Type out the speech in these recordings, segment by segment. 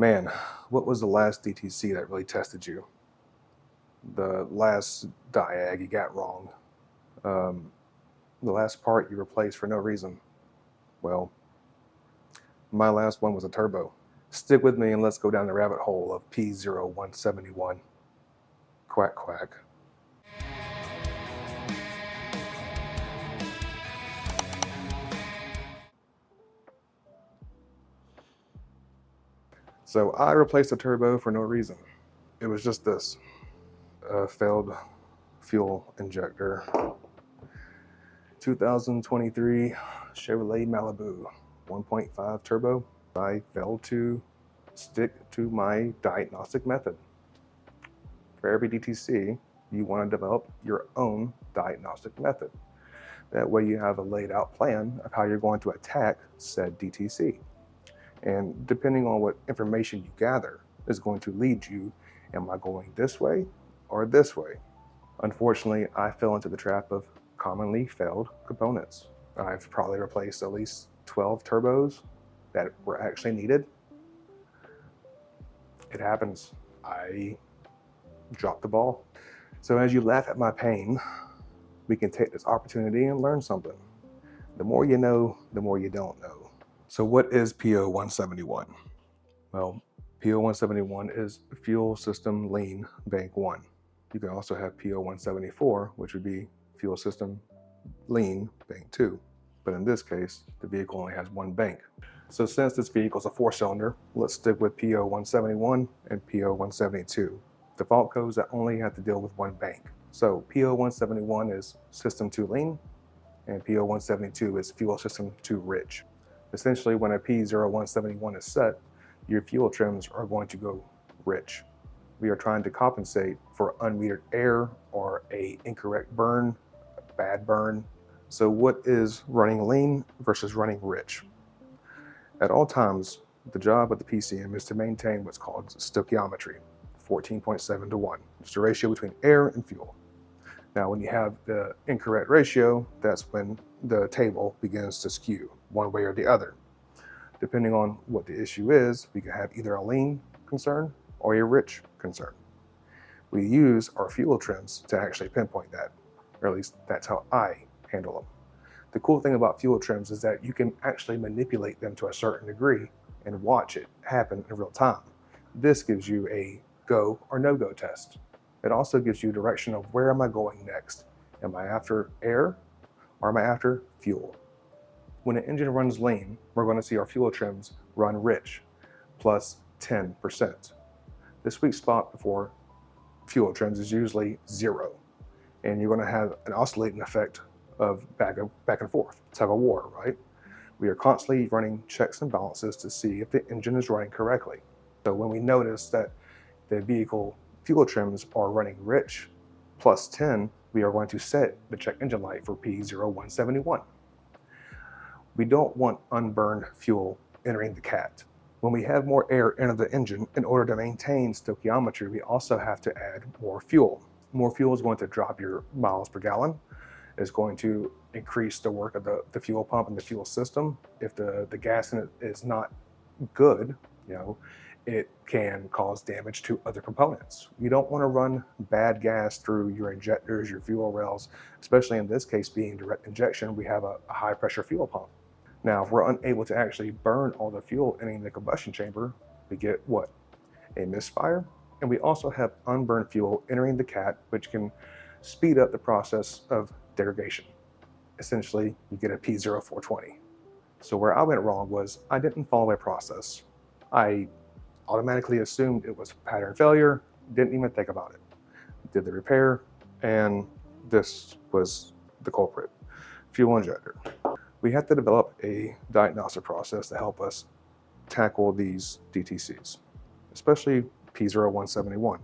Man, what was the last DTC that really tested you? The last diag you got wrong? The last part you replaced for no reason? Well, my last one was a turbo. Stick with me and let's go down the rabbit hole of P0171. Quack, quack. So I replaced the turbo for no reason. It was just this. A failed fuel injector. 2023 Chevrolet Malibu 1.5 turbo. I failed to stick to my diagnostic method. For every DTC, you want to develop your own diagnostic method. That way you have a laid out plan of how you're going to attack said DTC. And depending on what information you gather is going to lead you, am I going this way or this way? Unfortunately, I fell into the trap of commonly failed components. I've probably replaced at least 12 turbos that were actually needed. It happens. I dropped the ball. So as you laugh at my pain, we can take this opportunity and learn something. The more you know, the more you don't know. So what is P0171? Well, P0171 is Fuel System Lean Bank 1. You can also have P0174, which would be Fuel System Lean Bank 2. But in this case, the vehicle only has one bank. So since this vehicle is a 4-cylinder, let's stick with P0171 and P0172. Default codes that only have to deal with one bank. So P0171 is System 2 Lean, and P0172 is Fuel System 2 Rich. Essentially, when a P0171 is set, your fuel trims are going to go rich. We are trying to compensate for unmetered air or a incorrect burn, a bad burn. So what is running lean versus running rich? At all times, the job of the PCM is to maintain what's called stoichiometry, 14.7 to 1. It's the ratio between air and fuel. Now, when you have the incorrect ratio, that's when the table begins to skew one way or the other. Depending on what the issue is, we can have either a lean concern or a rich concern. We use our fuel trims to actually pinpoint that, or at least that's how I handle them. The cool thing about fuel trims is that you can actually manipulate them to a certain degree and watch it happen in real time. This gives you a go or no-go test. It also gives you direction of where am I going next? Am I after air or am I after fuel? When an engine runs lean, we're going to see our fuel trims run rich, plus 10%. The sweet spot before fuel trims is usually 0, and you're going to have an oscillating effect of back and forth. It's like a war, right? We are constantly running checks and balances to see if the engine is running correctly. So when we notice that the vehicle fuel trims are running rich, plus 10, we are going to set the check engine light for P0171. We don't want unburned fuel entering the cat. When we have more air enter the engine, in order to maintain stoichiometry, we also have to add more fuel. More fuel is going to drop your miles per gallon. It's going to increase the work of the fuel pump and the fuel system. If the gas in it is not good, it can cause damage to other components. You don't want to run bad gas through your injectors, your fuel rails, especially in this case being direct injection. We have a high pressure fuel pump. Now, if we're unable to actually burn all the fuel entering the combustion chamber, we get what? A misfire. And we also have unburned fuel entering the cat, which can speed up the process of degradation. Essentially, you get a P0420. So where I went wrong was I didn't follow a process. I automatically assumed it was pattern failure, didn't even think about it. Did the repair, and this was the culprit, fuel injector. We have to develop a diagnostic process to help us tackle these DTCs, especially P0171.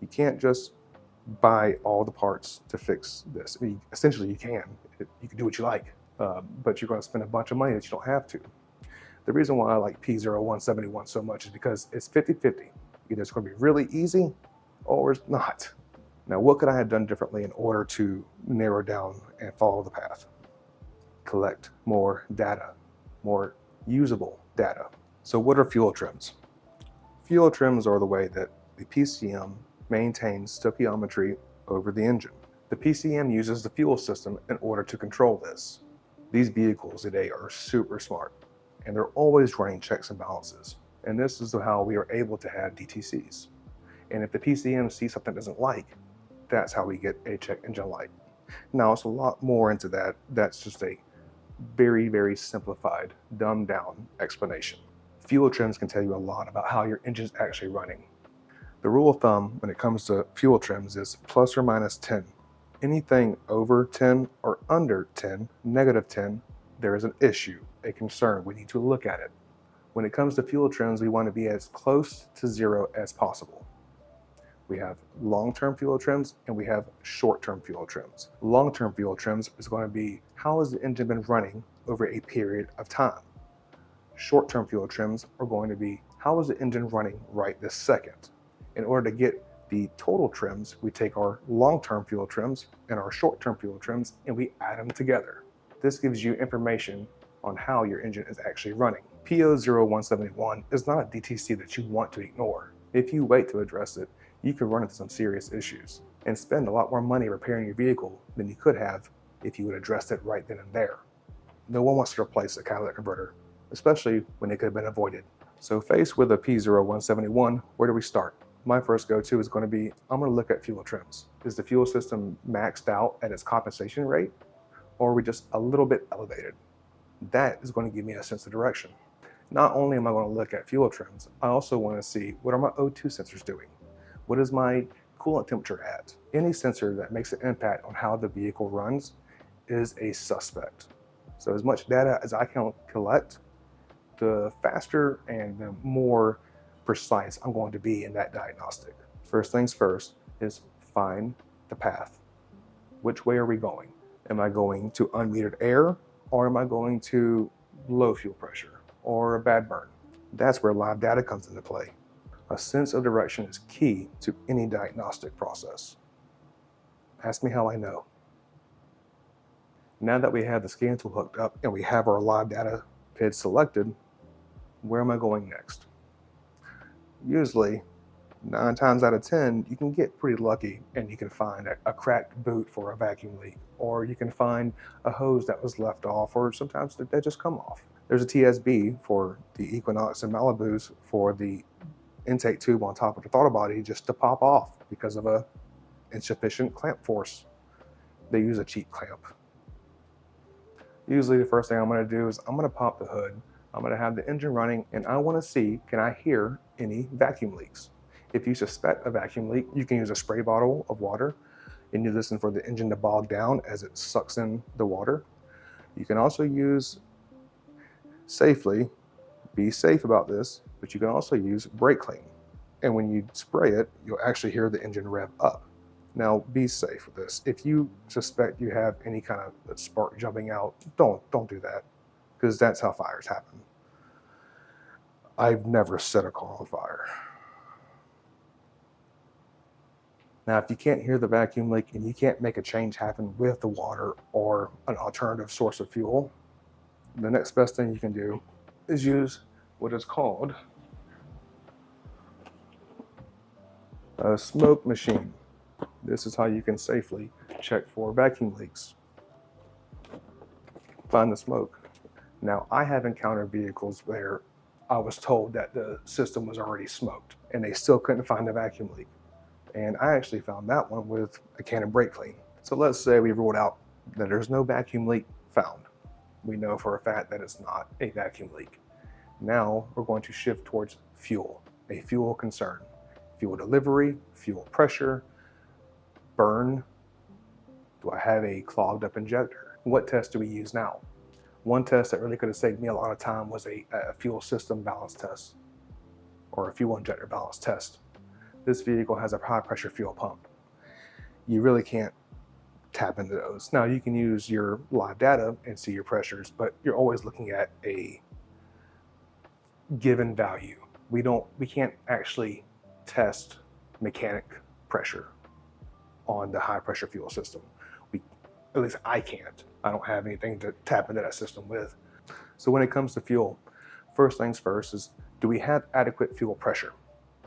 You can't just buy all the parts to fix this. I mean, essentially, you can do what you like, but you're going to spend a bunch of money that you don't have to. The reason why I like P0171 so much is because it's 50-50. Either it's going to be really easy or it's not. Now, what could I have done differently in order to narrow down and follow the path? Collect more data, more usable data. So what are fuel trims? Fuel trims are the way that the PCM maintains stoichiometry over the engine. The PCM uses the fuel system in order to control this. These vehicles today are super smart, and they're always running checks and balances. And this is how we are able to have DTCs. And if the PCM sees something it doesn't like, that's how we get a check engine light. Now, it's a lot more into that. That's just a very, very simplified, dumbed down explanation. Fuel trims can tell you a lot about how your engine's actually running. The rule of thumb when it comes to fuel trims is plus or minus 10. Anything over 10 or under 10, negative 10, there is an issue, a concern. We need to look at it. When it comes to fuel trims, we want to be as close to zero as possible. We have long-term fuel trims and we have short-term fuel trims. Long-term fuel trims is going to be how has the engine been running over a period of time. Short-term fuel trims are going to be how is the engine running right this second. In order to get the total trims, we take our long-term fuel trims and our short-term fuel trims and we add them together. This gives you information on how your engine is actually running. P0171 is not a DTC that you want to ignore. If you wait to address it, you could run into some serious issues and spend a lot more money repairing your vehicle than you could have if you would address it right then and there. No one wants to replace a catalytic converter, especially when it could have been avoided. So faced with a P0171, where do we start? My first go-to is going to be, I'm going to look at fuel trims. Is the fuel system maxed out at its compensation rate, or are we just a little bit elevated? That is going to give me a sense of direction. Not only am I going to look at fuel trims, I also want to see what are my O2 sensors doing? What is my coolant temperature at? Any sensor that makes an impact on how the vehicle runs is a suspect. So as much data as I can collect, the faster and the more precise I'm going to be in that diagnostic. First things first is find the path. Which way are we going? Am I going to unmetered air, or am I going to low fuel pressure or a bad burn? That's where live data comes into play. A sense of direction is key to any diagnostic process. Ask me how I know. Now that we have the scan tool hooked up and we have our live data PID selected, where am I going next? Usually, 9 times out of 10, you can get pretty lucky and you can find a cracked boot for a vacuum leak, or you can find a hose that was left off, or sometimes they just come off. There's a TSB for the Equinox and Malibus for the intake tube on top of the throttle body just to pop off because of a insufficient clamp force. They use a cheap clamp. Usually the first thing I'm going to do is I'm going to pop the hood. I'm going to have the engine running and I want to see, can I hear any vacuum leaks? If you suspect a vacuum leak, you can use a spray bottle of water and you listen for the engine to bog down as it sucks in the water. You can also use safely, be safe about this, but you can also use brake clean. And when you spray it, you'll actually hear the engine rev up. Now be safe with this. If you suspect you have any kind of spark jumping out, don't do that, because that's how fires happen. I've never set a car on fire. Now, if you can't hear the vacuum leak and you can't make a change happen with the water or an alternative source of fuel, the next best thing you can do is use what is called a smoke machine. This is how you can safely check for vacuum leaks. Find the smoke. Now, I have encountered vehicles where I was told that the system was already smoked and they still couldn't find a vacuum leak. And I actually found that one with a can of brake clean. So let's say we ruled out that there's no vacuum leak found. We know for a fact that it's not a vacuum leak. Now we're going to shift towards fuel, a fuel concern. Fuel delivery, fuel pressure, burn. Do I have a clogged up injector? What test do we use now? One test that really could have saved me a lot of time was a fuel system balance test or a fuel injector balance test. This vehicle has a high pressure fuel pump. You really can't tap into those. Now you can use your live data and see your pressures, but you're always looking at a given value. We can't actually test mechanic pressure on the high pressure fuel system. At least I can't. I don't have anything to tap into that system with. So when it comes to fuel, first things first is, do we have adequate fuel pressure?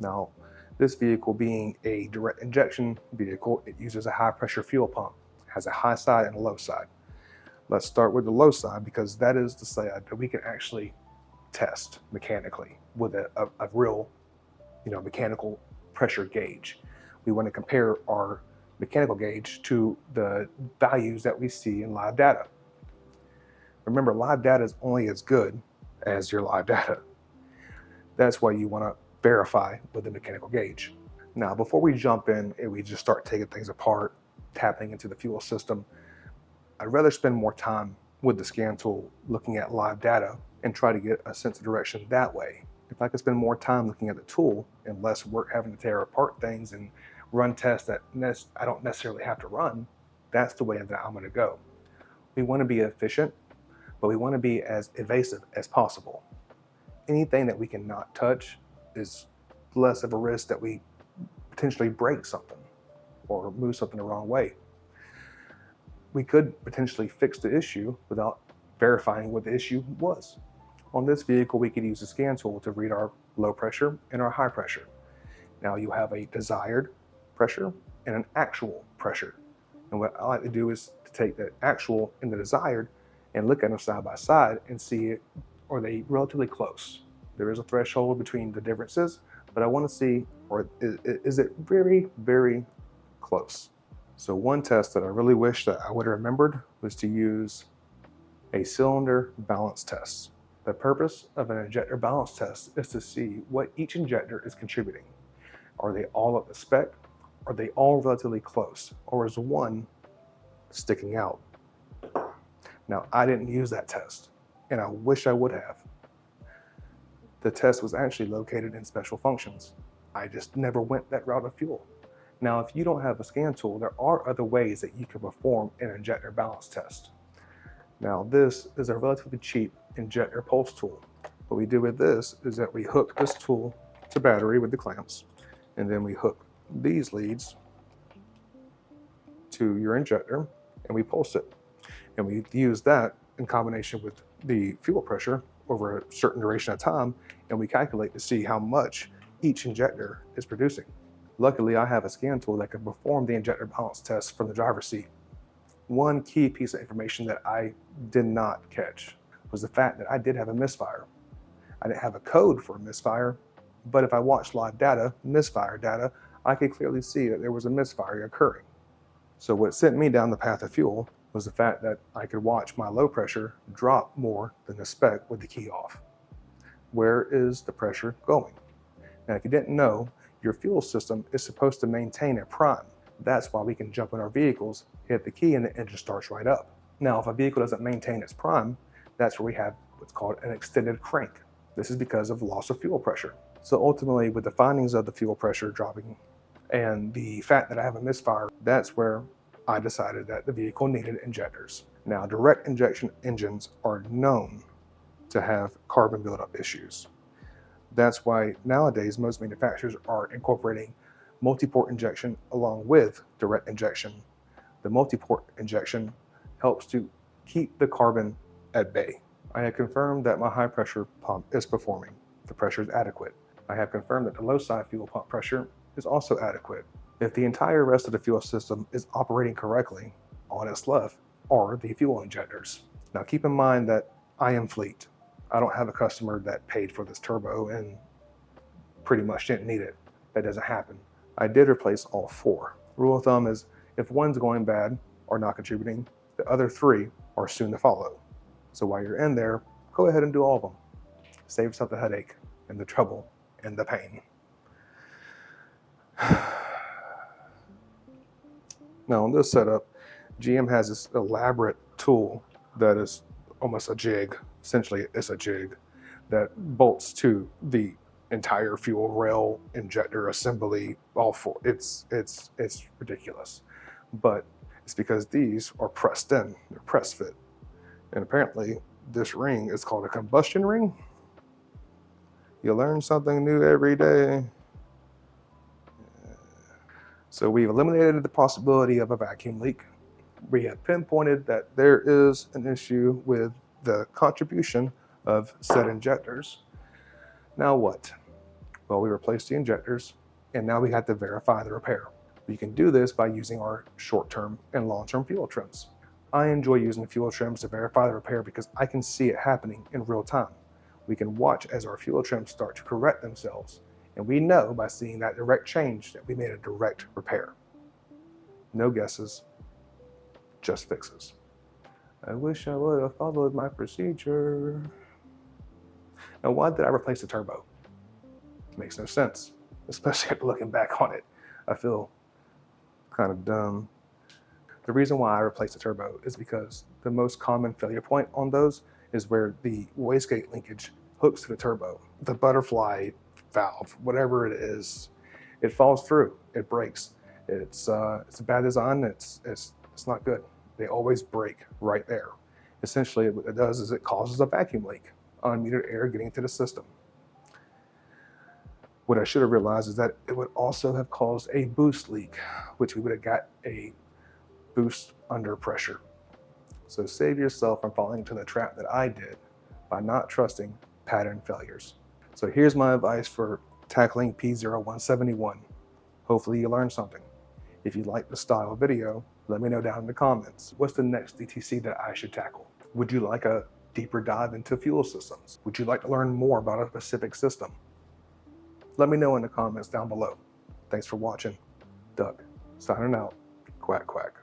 Now, this vehicle being a direct injection vehicle, it uses a high pressure fuel pump. It has a high side and a low side. Let's start with the low side because that is the side that we can actually test mechanically with a real, mechanical pressure gauge. We want to compare our mechanical gauge to the values that we see in live data. Remember, live data is only as good as your live data. That's why you want to verify with the mechanical gauge. Now, before we jump in and we just start taking things apart, tapping into the fuel system, I'd rather spend more time with the scan tool looking at live data and try to get a sense of direction that way. If I could spend more time looking at the tool and less work having to tear apart things and run tests that I don't necessarily have to run, that's the way that I'm going to go. We want to be efficient, but we want to be as evasive as possible. Anything that we cannot touch is less of a risk that we potentially break something or move something the wrong way. We could potentially fix the issue without verifying what the issue was. On this vehicle, we could use the scan tool to read our low pressure and our high pressure. Now you have a desired pressure and an actual pressure. And what I like to do is to take the actual and the desired and look at them side by side and see, are they relatively close? There is a threshold between the differences, but I want to see, or is it very, very close? So one test that I really wish that I would have remembered was to use a cylinder balance test. The purpose of an injector balance test is to see what each injector is contributing. Are they all up to spec? Are they all relatively close? Or is one sticking out? Now, I didn't use that test, and I wish I would have. The test was actually located in special functions. I just never went that route of fuel. Now, if you don't have a scan tool, there are other ways that you can perform an injector balance test. Now, this is a relatively cheap injector pulse tool. What we do with this is that we hook this tool to battery with the clamps, and then we hook these leads to your injector, and we pulse it. And we use that in combination with the fuel pressure over a certain duration of time, and we calculate to see how much each injector is producing. Luckily, I have a scan tool that can perform the injector balance test from the driver's seat. One key piece of information that I did not catch was the fact that I did have a misfire. I didn't have a code for a misfire, but if I watched live data, misfire data, I could clearly see that there was a misfire occurring. So what sent me down the path of fuel was the fact that I could watch my low pressure drop more than the spec with the key off. Where is the pressure going? Now, if you didn't know, your fuel system is supposed to maintain a prime. That's why we can jump in our vehicles, hit the key, and the engine starts right up. Now, if a vehicle doesn't maintain its prime, that's where we have what's called an extended crank. This is because of loss of fuel pressure. So ultimately, with the findings of the fuel pressure dropping and the fact that I have a misfire, that's where I decided that the vehicle needed injectors. Now, direct injection engines are known to have carbon buildup issues. That's why nowadays most manufacturers are incorporating multi-port injection along with direct injection. The multi-port injection helps to keep the carbon at bay. I have confirmed that my high pressure pump is performing. The pressure is adequate. I have confirmed that the low side fuel pump pressure is also adequate. If the entire rest of the fuel system is operating correctly, all that's left are the fuel injectors. Now keep in mind that I am fleet. I don't have a customer that paid for this turbo and pretty much didn't need it. That doesn't happen. I did replace all four. Rule of thumb is if one's going bad or not contributing, the other three are soon to follow. So while you're in there, go ahead and do all of them. Save yourself the headache and the trouble and the pain. Now on this setup, GM has this elaborate tool that is almost a jig. Essentially, it's a jig that bolts to the entire fuel rail, injector assembly, all four. It's ridiculous, but it's because these are pressed in. They're press fit, and apparently this ring is called a combustion ring. You learn something new every day. So we've eliminated the possibility of a vacuum leak. We have pinpointed that there is an issue with the contribution of said injectors. Now what? Well, we replaced the injectors, and now we had to verify the repair. We can do this by using our short-term and long-term fuel trims. I enjoy using fuel trims to verify the repair because I can see it happening in real time. We can watch as our fuel trims start to correct themselves, and we know by seeing that direct change that we made a direct repair. No guesses, just fixes. I wish I would have followed my procedure. Now, why did I replace the turbo? Makes no sense, especially after looking back on it. I feel kind of dumb. The reason why I replaced the turbo is because the most common failure point on those is where the wastegate linkage hooks to the turbo. The butterfly valve, whatever it is, it falls through, it breaks. It's a bad design, it's not good. They always break right there. Essentially, what it does is it causes a vacuum leak, unmetered air getting into the system. What I should have realized is that it would also have caused a boost leak, which we would have got a boost under pressure. So save yourself from falling into the trap that I did by not trusting pattern failures. So here's my advice for tackling P0171. Hopefully you learned something. If you like the style of video, let me know down in the comments. What's the next DTC that I should tackle? Would you like a deeper dive into fuel systems? Would you like to learn more about a specific system? Let me know in the comments down below. Thanks for watching. Doug, signing out. Quack, quack.